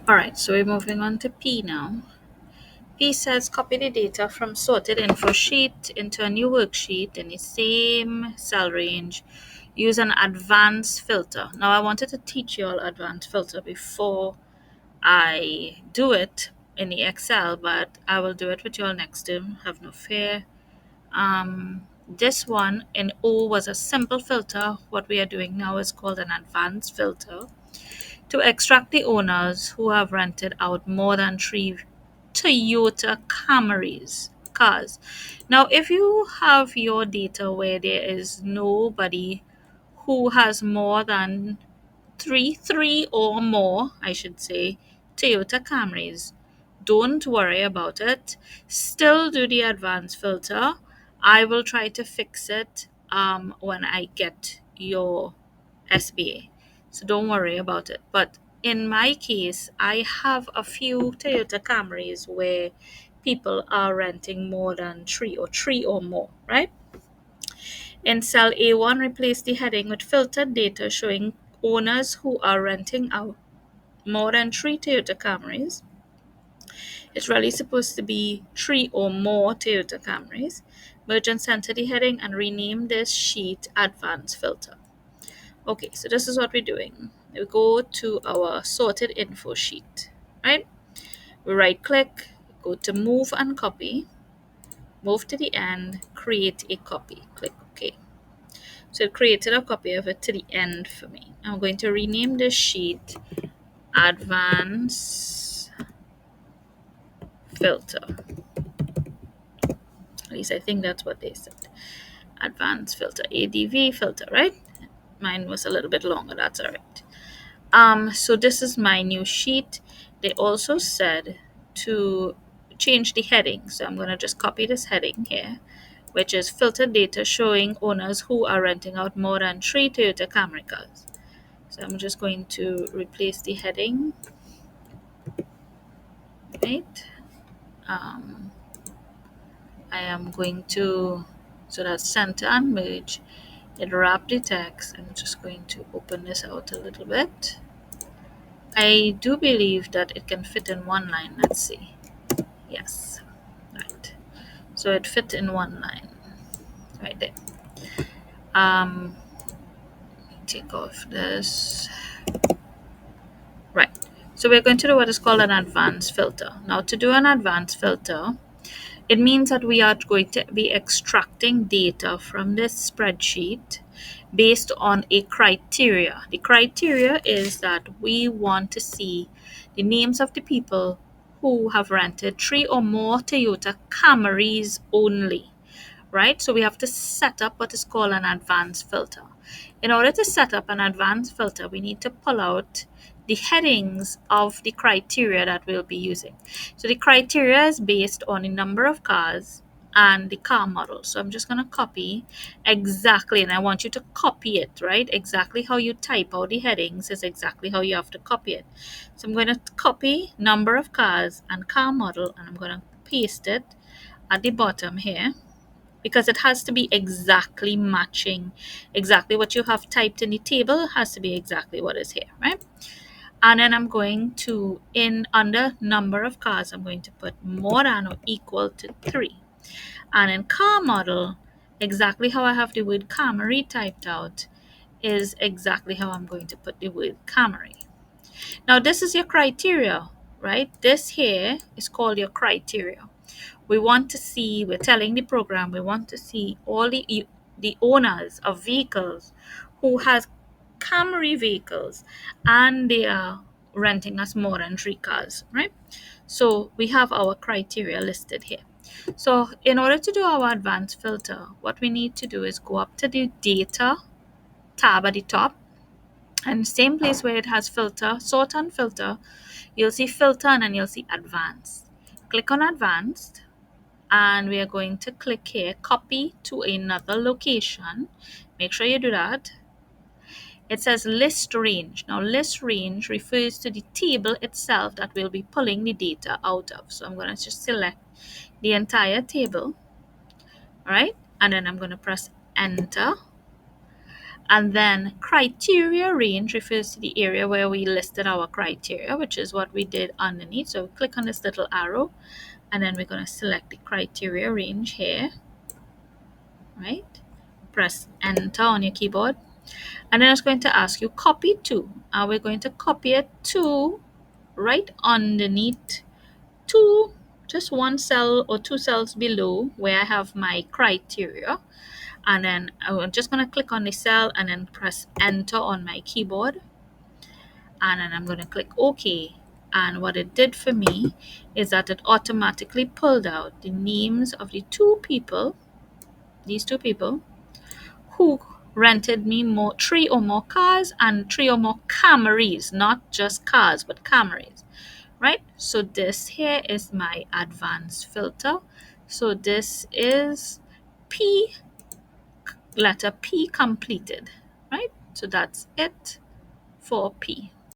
All right, so we're moving on to P now. P says copy the data from sorted info sheet into a new worksheet in the same cell range. Use an advanced filter. Now, I wanted to teach you all advanced filter before I do it in the Excel, but I will do it with you all next time. Have no fear. This one in O was a simple filter. What we are doing now is called an advanced filter to extract the owners who have rented out more than three Toyota Camrys cars. Now, if you have your data where there is nobody who has more than three or more, I should say, Toyota Camrys, don't worry about it. Still do the advanced filter. I will try to fix it when I get your SBA. So don't worry about it. But in my case, I have a few Toyota Camrys where people are renting more than three or more, right? In cell A1, replace the heading with filtered data showing owners who are renting out more than three Toyota Camrys. It's really supposed to be three or more Toyota Camrys. Merge and center the heading and rename this sheet advanced filter. Okay, so this is what we're doing. We go to our sorted info sheet, right? We right click, go to move and copy, move to the end, create a copy. Click OK. So it created a copy of it to the end for me. I'm going to rename this sheet advanced filter. At least I think that's what they said. Advanced filter, ADV filter, right? Mine was a little bit longer, that's all right. So this is my new sheet. They also said to change the heading. So I'm going to just copy this heading here, which is filtered data showing owners who are renting out more than three Toyota Camry cars. So I'm just going to replace the heading, right? I am going to, so that's center and merge. It wrap the text. I'm just going to open this out a little bit. I do believe that it can fit in one line. Let's see. Yes. Right. So it fit in one line. Right there. Take off this. Right. So we're going to do what is called an advanced filter. Now to do an advanced filter, it means that we are going to be extracting data from this spreadsheet based on a criteria. The criteria is that we want to see the names of the people who have rented three or more Toyota Camrys only, right? So we have to set up what is called an advanced filter. In order to set up an advanced filter, we need to pull out the headings of the criteria that we'll be using. So the criteria is based on the number of cars and the car model. So I'm just going to copy exactly, and I want you to copy it, right? Exactly how you type out the headings is exactly how you have to copy it. So I'm going to copy number of cars and car model, and I'm going to paste it at the bottom here, because it has to be exactly matching. Exactly what you have typed in the table has to be exactly what is here, right? And then I'm going to, in under number of cars, I'm going to put more than or equal to 3. And in car model, exactly how I have the word Camry typed out is exactly how I'm going to put the word Camry. Now this is your criteria, right? This here is called your criteria. We want to see, we're telling the program, we want to see all the owners of vehicles who has Camry vehicles and they are renting us more than 3 cars, right? So we have our criteria listed here. So in order to do our advanced filter, what we need to do is go up to the data tab at the top, and same place where it has filter, sort and filter, you'll see filter and then you'll see advanced. Click on advanced, and we are going to click here, copy to another location. Make sure you do that. It says list range. Now list range refers to the table itself that we'll be pulling the data out of. So I'm going to just select the entire table, all right? And then I'm going to press enter. And then criteria range refers to the area where we listed our criteria, which is what we did underneath. So click on this little arrow, and then we're going to select the criteria range here, right? Press enter on your keyboard, and then it's going to ask you copy to, and we're going to copy it to right underneath two, just one cell or two cells below where I have my criteria. And then I'm just going to click on the cell and then press enter on my keyboard, and then I'm going to click OK. And what it did for me is that it automatically pulled out the names of the two people, these two people, who rented me three or more cars and three or more Camrys, not just cars, but Camrys, right? So this here is my advanced filter. So this is P, letter P completed, right? So that's it for P.